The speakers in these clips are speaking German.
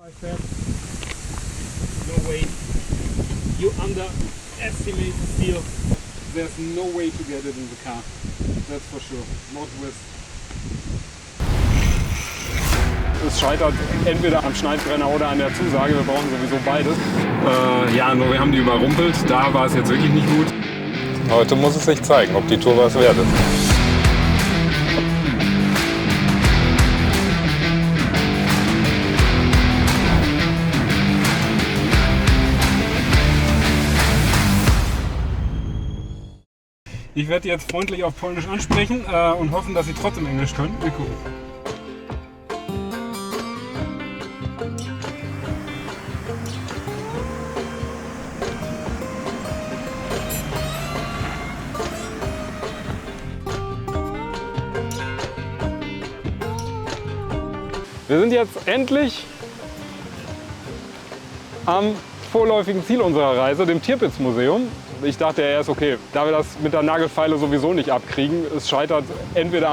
No way. You underestimate the steel. There's no way to get it in the car. That's for sure. Not with. Es scheitert entweder am Schneidbrenner oder an der Zusage. Wir brauchen sowieso beides. Ja, nur wir haben die überrumpelt. Da war es jetzt wirklich nicht gut. Heute muss es sich zeigen, ob die Tour was wert ist. Ich werde jetzt freundlich auf Polnisch ansprechen und hoffen, dass sie trotzdem Englisch können. Wir gucken. Wir sind jetzt endlich am vorläufigen Ziel unserer Reise, dem Tirpitz-Museum. Ich dachte ja erst, okay, da wir das mit der Nagelfeile sowieso nicht abkriegen, es scheitert entweder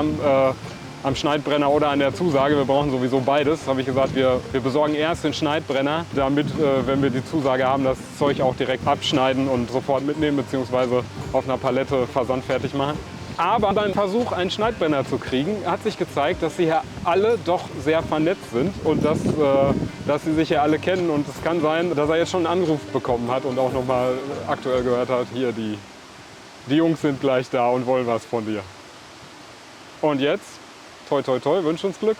am Schneidbrenner oder an der Zusage. Wir brauchen sowieso beides. Habe ich gesagt, wir besorgen erst den Schneidbrenner, damit, wenn wir die Zusage haben, das Zeug auch direkt abschneiden und sofort mitnehmen bzw. auf einer Palette versandfertig machen. Aber beim Versuch, einen Schneidbrenner zu kriegen, hat sich gezeigt, dass sie hier alle doch sehr vernetzt sind und dass sie sich hier alle kennen. Und es kann sein, dass er jetzt schon einen Anruf bekommen hat und auch noch mal aktuell gehört hat, hier, die Jungs sind gleich da und wollen was von dir. Und jetzt, toi toi toi, wünsch uns Glück.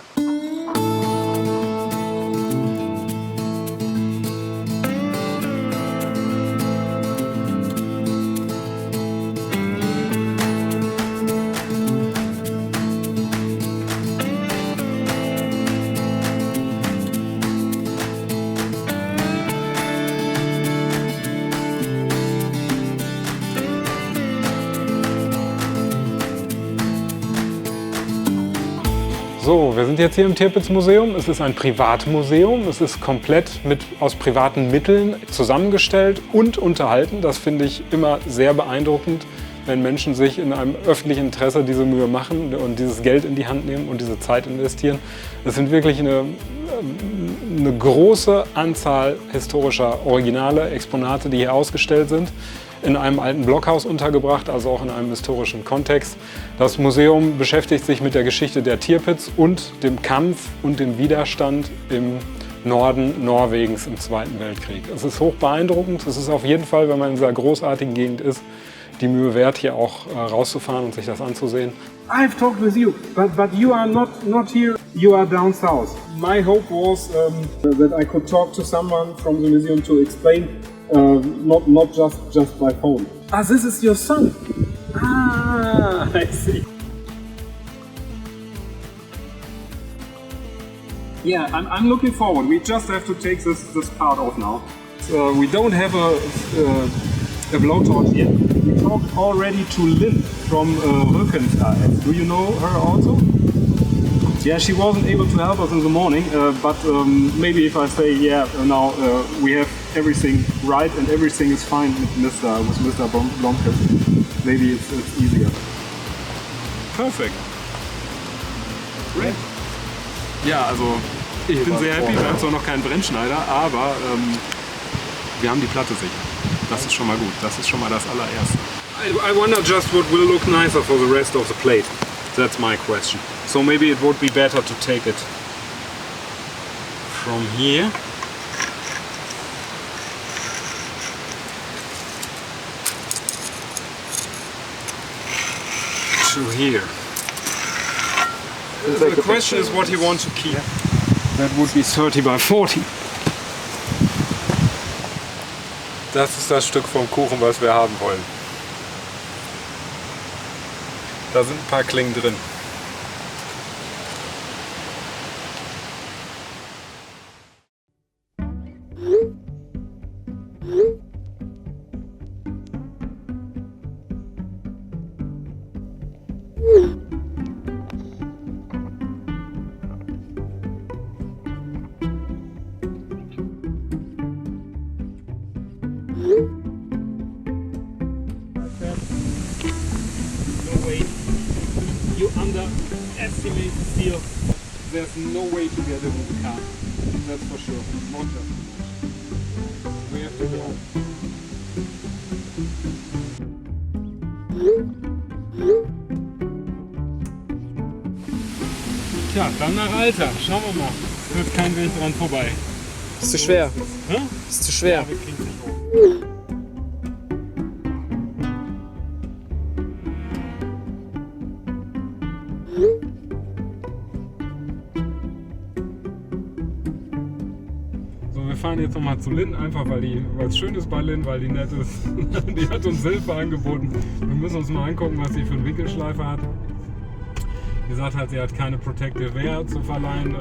So, wir sind jetzt hier im Tirpitz-Museum. Es ist ein Privatmuseum. Es ist komplett aus privaten Mitteln zusammengestellt und unterhalten. Das finde ich immer sehr beeindruckend, wenn Menschen sich in einem öffentlichen Interesse diese Mühe machen und dieses Geld in die Hand nehmen und diese Zeit investieren. Es sind wirklich eine große Anzahl historischer Originale, Exponate, die hier ausgestellt sind. In einem alten Blockhaus untergebracht, also auch in einem historischen Kontext. Das Museum beschäftigt sich mit der Geschichte der Tirpitz und dem Kampf und dem Widerstand im Norden Norwegens im Zweiten Weltkrieg. Es ist hoch beeindruckend. Es ist auf jeden Fall, wenn man in dieser großartigen Gegend ist, die Mühe wert, hier auch rauszufahren und sich das anzusehen. I've talked with you, but you are not here. You are down south. My hope was that I could talk to someone from the museum to explain. Not just by phone. Ah, this is your son. Ah, I see. Yeah, I'm looking forward. We just have to take this part off now. We don't have a blowtorch yet. We talked already to Lynn from Röckens. Do you know her also? Yeah, she wasn't able to help us in the morning, but maybe if I say, yeah, now we have everything right and everything is fine with Mr. Blomqvist, maybe it's easier. Perfect. Great. Ja, also ich bin sehr happy. Wir haben zwar noch keinen Brennschneider, aber wir haben die Platte sicher. Das ist schon mal gut. Das ist schon mal das allererste. I wonder just what will look nicer for the rest of the plate. That's my question. So maybe it would be better to take it from here. To here. The question is what you want to keep. That would be 30 by 40. Das ist das Stück vom Kuchen, was wir haben wollen. Da sind ein paar Klingen drin. No way. You underestimate the steel. There's no way to get it in the car. That's for sure. Not just. We have to go. Tja, dann nach Alter. Schauen wir mal. Führt kein Weg dran vorbei. Ist zu schwer. Hä? Ist zu schwer. Ja, wir kriegen's nicht hoch. So, wir fahren jetzt nochmal zu Lynn, einfach weil es schön ist bei Lynn, weil die nett ist. Die hat uns Hilfe angeboten. Wir müssen uns mal angucken, was sie für einen Winkelschleifer hat. Wie gesagt hat, sie hat keine Protective Wear zu verleihen.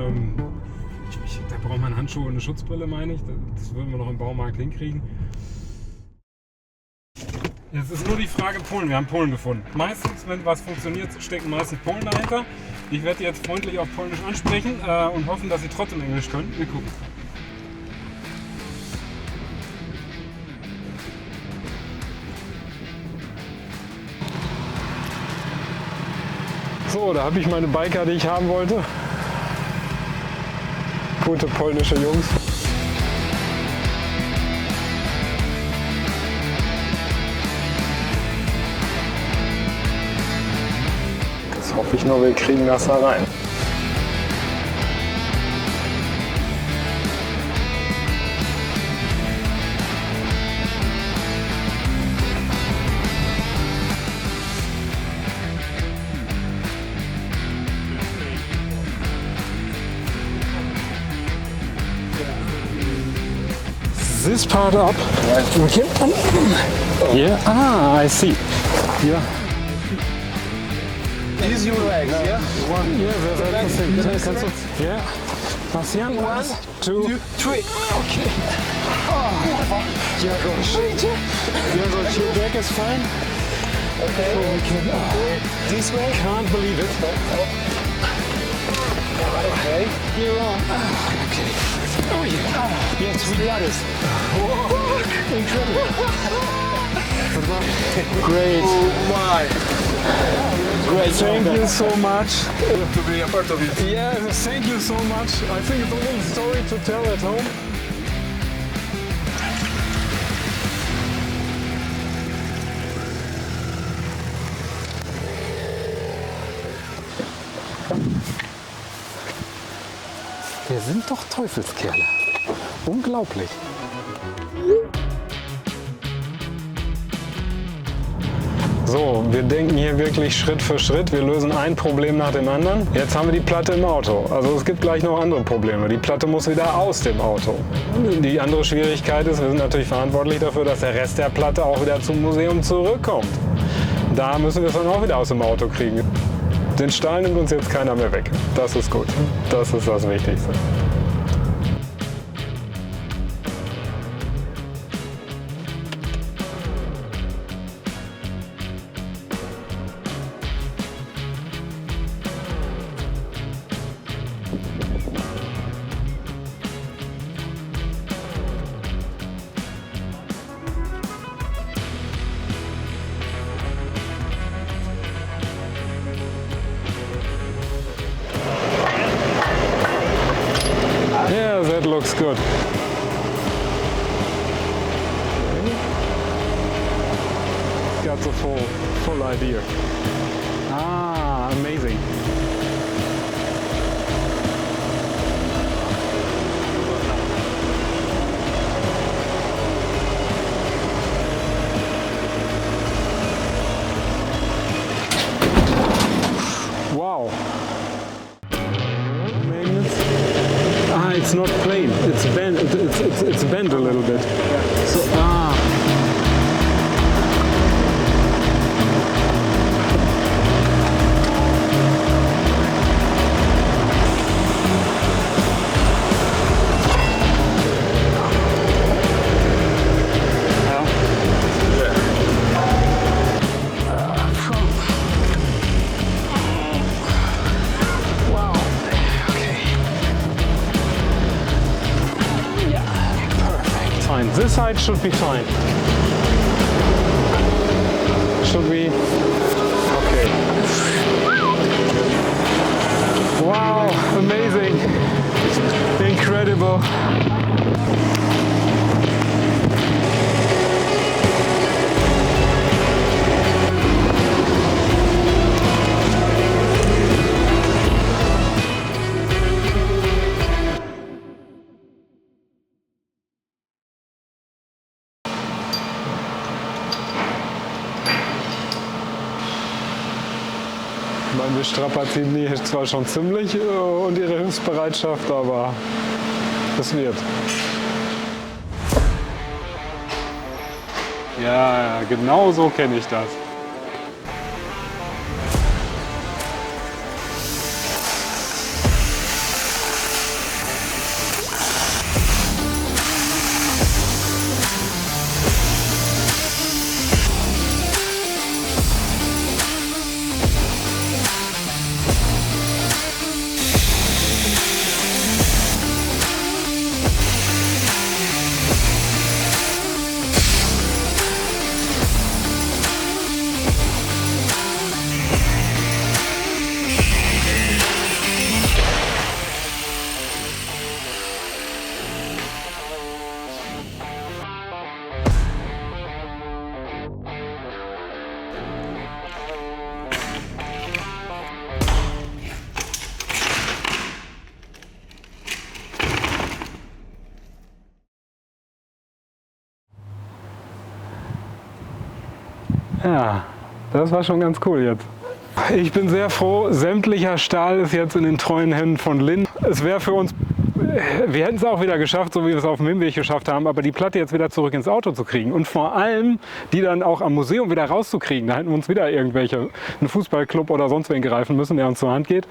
Da braucht man Handschuhe und eine Schutzbrille, meine ich. Das würden wir noch im Baumarkt hinkriegen. Jetzt ist nur die Frage Polen. Wir haben Polen gefunden. Meistens, wenn was funktioniert, stecken meistens Polen dahinter. Ich werde die jetzt freundlich auf Polnisch ansprechen und hoffen, dass sie trotzdem Englisch können. Wir gucken. So, da habe ich meine Biker, die ich haben wollte. Gute polnische Jungs. Jetzt hoffe ich nur, wir kriegen das da rein. This part up. Okay. Yeah. Ah, I see. Yeah. Use your legs, yeah? Yeah, that's the thing. Kannst du? Yeah. Bastian, 1, 2, 3. Okay. Oh. Yeah, gosh. Yeah, so your back is fine. Okay. So we can. This way. Can't believe it. Okay. You're on. Okay. Oh yeah. Yes, we got it. Incredible. Great. Oh my. Great. Thank you so much. To be a part of it. Yeah, thank you so much. I think it's a little story to tell at home. Wir sind doch Teufelskerle. Unglaublich. So, wir denken hier wirklich Schritt für Schritt. Wir lösen ein Problem nach dem anderen. Jetzt haben wir die Platte im Auto. Also es gibt gleich noch andere Probleme. Die Platte muss wieder aus dem Auto. Die andere Schwierigkeit ist, wir sind natürlich verantwortlich dafür, dass der Rest der Platte auch wieder zum Museum zurückkommt. Da müssen wir es dann auch wieder aus dem Auto kriegen. Den Stahl nimmt uns jetzt keiner mehr weg. Das ist gut. Das ist das Wichtigste. Yeah, that looks good. Got the full idea. Ah, amazing. Wow. It's not plain. It's bent. It's bent a little bit. So this side should be fine. Should we? Okay. Wow, amazing. Incredible. Oliver. Ich meine, wir strapazieren die hier zwar schon ziemlich und ihre Hilfsbereitschaft, aber es wird. Ja, genau so kenne ich das. Ja, das war schon ganz cool jetzt. Ich bin sehr froh, sämtlicher Stahl ist jetzt in den treuen Händen von Linn. Es wäre für uns, wir hätten es auch wieder geschafft, so wie wir es auf dem Hinweg geschafft haben, aber die Platte jetzt wieder zurück ins Auto zu kriegen und vor allem die dann auch am Museum wieder rauszukriegen. Da hätten wir uns wieder irgendwelche, einen Fußballclub oder sonst wen greifen müssen, der uns zur Hand geht.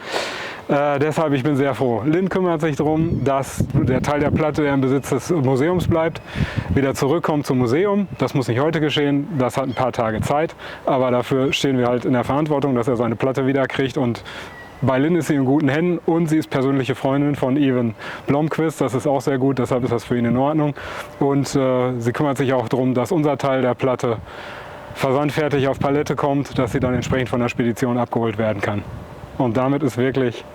Deshalb, ich bin sehr froh. Linn kümmert sich darum, dass der Teil der Platte, der im Besitz des Museums bleibt, wieder zurückkommt zum Museum. Das muss nicht heute geschehen, das hat ein paar Tage Zeit. Aber dafür stehen wir halt in der Verantwortung, dass er seine Platte wieder kriegt. Und bei Linn ist sie in guten Händen und sie ist persönliche Freundin von Evan Blomqvist. Das ist auch sehr gut, deshalb ist das für ihn in Ordnung. Und sie kümmert sich auch darum, dass unser Teil der Platte versandfertig auf Palette kommt, dass sie dann entsprechend von der Spedition abgeholt werden kann. Und damit ist wirklich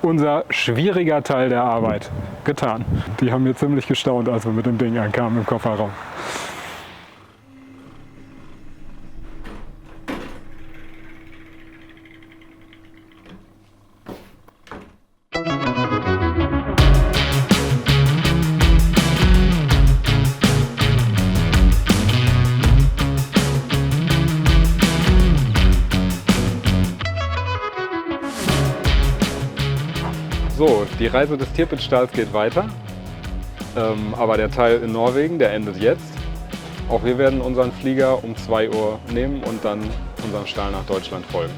unser schwieriger Teil der Arbeit getan. Die haben mir ziemlich gestaunt, als wir mit dem Ding ankamen im Kofferraum. So, die Reise des Tirpitz-Stahls geht weiter, aber der Teil in Norwegen, der endet jetzt. Auch wir werden unseren Flieger um 2 Uhr nehmen und dann unserem Stahl nach Deutschland folgen.